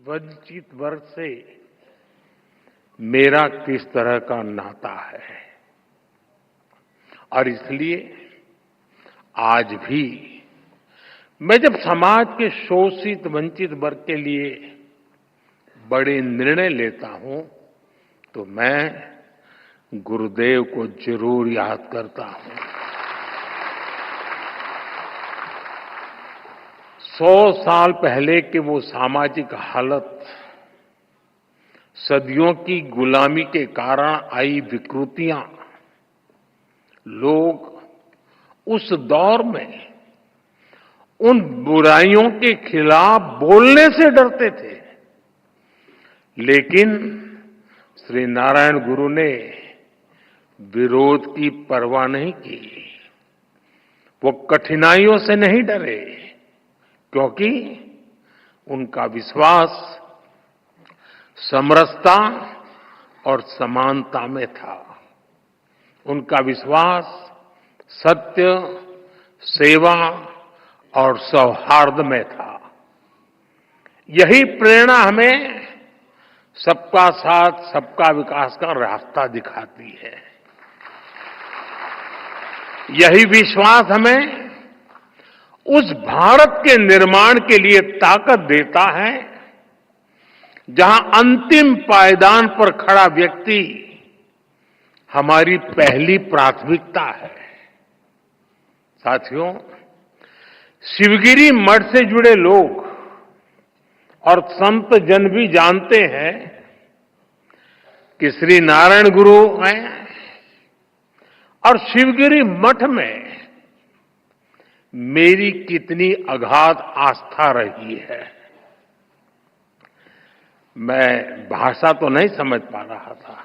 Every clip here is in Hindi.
वंचित वर्ग से मेरा किस तरह का नाता है और इसलिए आज भी मैं जब समाज के शोषित वंचित वर्ग के लिए बड़े निर्णय लेता हूं तो मैं गुरुदेव को जरूर याद करता हूं। 100 साल पहले के वो सामाजिक हालत, सदियों की गुलामी के कारण आई विकृतियां, लोग उस दौर में उन बुराइयों के खिलाफ बोलने से डरते थे, लेकिन श्री नारायण गुरु ने विरोध की परवाह नहीं की। वो कठिनाइयों से नहीं डरे क्योंकि उनका विश्वास समरसता और समानता में था। उनका विश्वास सत्य, सेवा और सौहार्द में था। यही प्रेरणा हमें सबका साथ, सबका विकास का रास्ता दिखाती है। यही विश्वास हमें उस भारत के निर्माण के लिए ताकत देता है जहां अंतिम पायदान पर खड़ा व्यक्ति हमारी पहली प्राथमिकता है। साथियों, शिवगिरी मठ से जुड़े लोग और संत जन भी जानते हैं कि श्री नारायण गुरु हैं और शिवगिरी मठ में मेरी कितनी अगाध आस्था रही है। मैं भाषा तो नहीं समझ पा रहा था,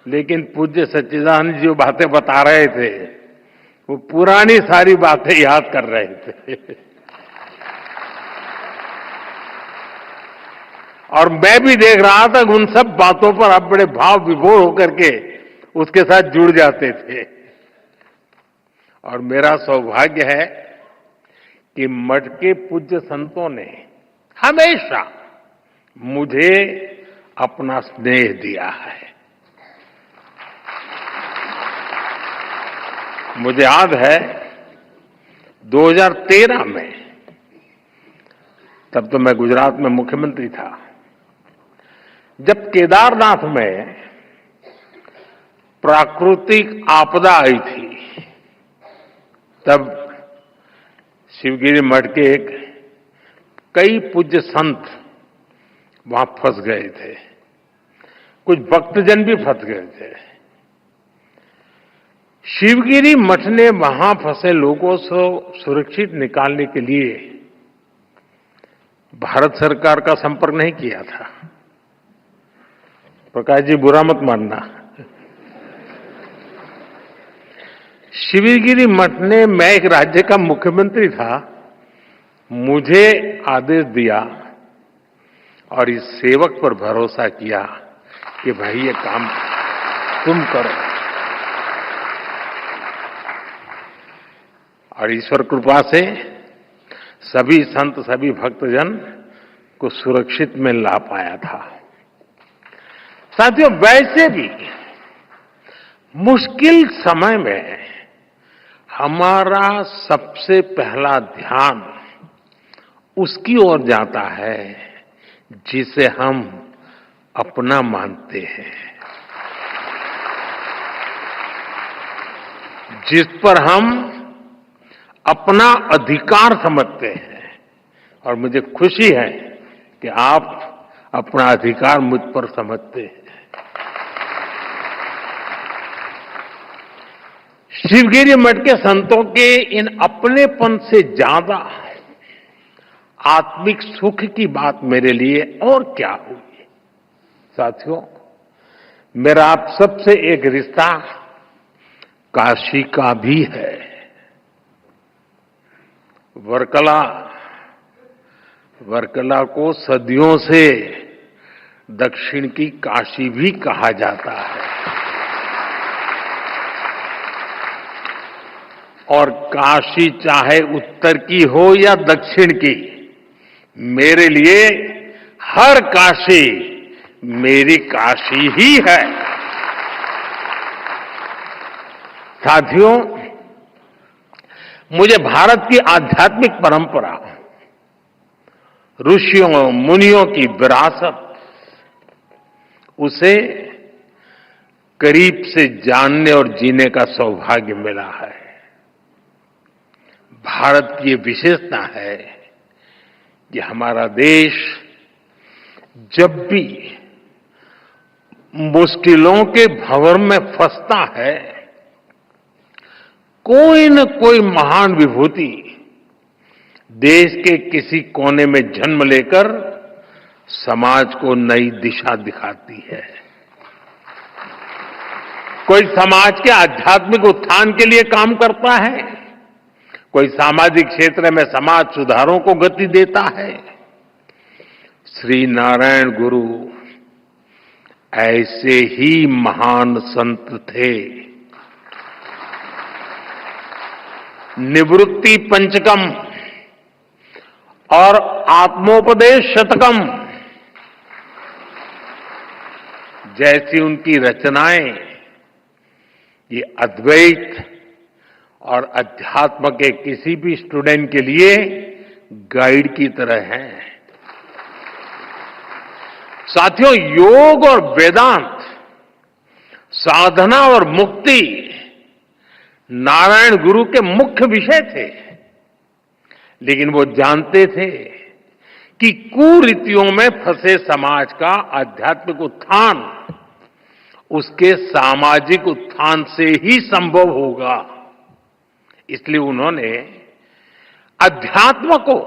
लेकिन पूज्य सच्चिदानंद जी जो बातें बता रहे थे वो पुरानी सारी बातें याद कर रहे थे और मैं भी देख रहा था कि उन सब बातों पर आप बड़े भाव विभोर होकर के उसके साथ जुड़ जाते थे। और मेरा सौभाग्य है कि मठ के पूज्य संतों ने हमेशा मुझे अपना स्नेह दिया है। मुझे याद है 2013 में, तब तो मैं गुजरात में मुख्यमंत्री था, जब केदारनाथ में प्राकृतिक आपदा आई थी, तब शिवगिरी मठ के कई पूज्य संत वहां फंस गए थे, कुछ भक्तजन भी फंस गए थे। शिवगिरी मठ ने वहां फंसे लोगों को सुरक्षित निकालने के लिए भारत सरकार का संपर्क नहीं किया था। प्रकाश जी बुरा मत मानना। शिवगिरी मठ ने, मैं एक राज्य का मुख्यमंत्री था, मुझे आदेश दिया और इस सेवक पर भरोसा किया कि भाई ये काम तुम करो। और ईश्वर कृपा से सभी संत, सभी भक्तजन को सुरक्षित में ला पाया था। साथियों, वैसे भी मुश्किल समय में हमारा सबसे पहला ध्यान उसकी ओर जाता है जिसे हम अपना मानते हैं, जिस पर हम अपना अधिकार समझते हैं। और मुझे खुशी है कि आप अपना अधिकार मुझ पर समझते हैं। शिवगिरी मठ के संतों के इन अपनेपन से ज्यादा आत्मिक सुख की बात मेरे लिए और क्या हुई। साथियों, मेरा आप सबसे एक रिश्ता काशी का भी है। वर्कला को सदियों से दक्षिण की काशी भी कहा जाता है और काशी चाहे उत्तर की हो या दक्षिण की, मेरे लिए हर काशी मेरी काशी ही है। साथियों, मुझे भारत की आध्यात्मिक परंपरा, ऋषियों मुनियों की विरासत, उसे करीब से जानने और जीने का सौभाग्य मिला है। भारत की ये विशेषता है कि हमारा देश जब भी मुश्किलों के भंवर में फंसता है, कोई न कोई महान विभूति देश के किसी कोने में जन्म लेकर समाज को नई दिशा दिखाती है। कोई समाज के आध्यात्मिक उत्थान के लिए काम करता है, कोई सामाजिक क्षेत्र में समाज सुधारों को गति देता है। श्री नारायण गुरु ऐसे ही महान संत थे। निवृत्ति पंचकम और आत्मोपदेश शतकम जैसी उनकी रचनाएं ये अद्वैत और अध्यात्म के किसी भी स्टूडेंट के लिए गाइड की तरह हैं। साथियों, योग और वेदांत, साधना और मुक्ति नारायण गुरु के मुख्य विषय थे, लेकिन वो जानते थे कि कुरीतियों में फंसे समाज का आध्यात्मिक उत्थान उसके सामाजिक उत्थान से ही संभव होगा। इसलिए उन्होंने अध्यात्म को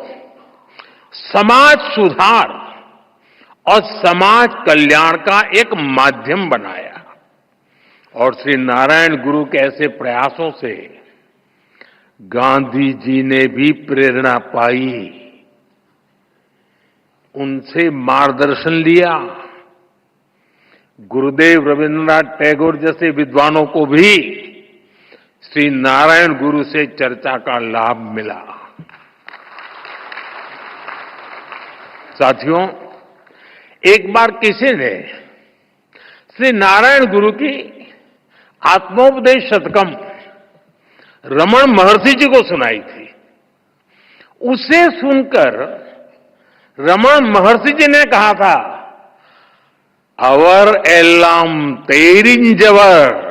समाज सुधार और समाज कल्याण का एक माध्यम बनाया। और श्री नारायण गुरु के ऐसे प्रयासों से गांधी जी ने भी प्रेरणा पाई, उनसे मार्गदर्शन लिया। गुरुदेव रविन्द्रनाथ टैगोर जैसे विद्वानों को भी श्री नारायण गुरु से चर्चा का लाभ मिला। साथियों, एक बार किसी ने श्री नारायण गुरु की आत्मोपदेश शतकम रमण महर्षि जी को सुनाई थी। उसे सुनकर रमण महर्षि जी ने कहा था, अवर एल्लाम तेरिंजवर,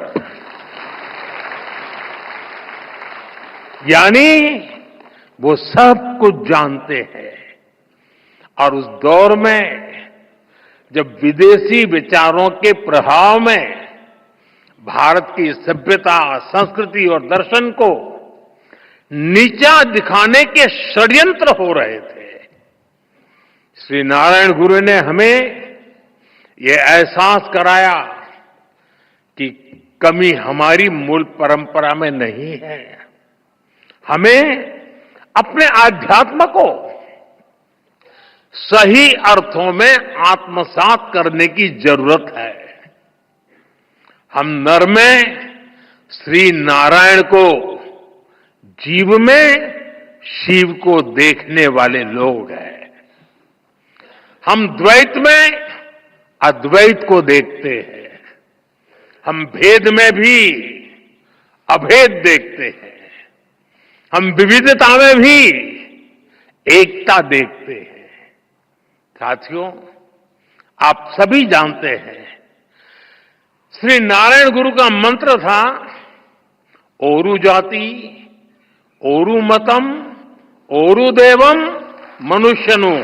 यानी वो सब कुछ जानते हैं। और उस दौर में जब विदेशी विचारों के प्रभाव में भारत की सभ्यता, संस्कृति और दर्शन को नीचा दिखाने के षड्यंत्र हो रहे थे, श्री नारायण गुरु ने हमें ये एहसास कराया कि कमी हमारी मूल परंपरा में नहीं है। हमें अपने आध्यात्म को सही अर्थों में आत्मसात करने की जरूरत है। हम नर में श्री नारायण को, जीव में शिव को देखने वाले लोग हैं। हम द्वैत में अद्वैत को देखते हैं। हम भेद में भी अभेद देखते हैं। हम विविधता में भी एकता देखते हैं। साथियों, आप सभी जानते हैं, श्री नारायण गुरु का मंत्र था, ओरु जाति, ओरु मतम, ओरु देवम, मनुष्यनु।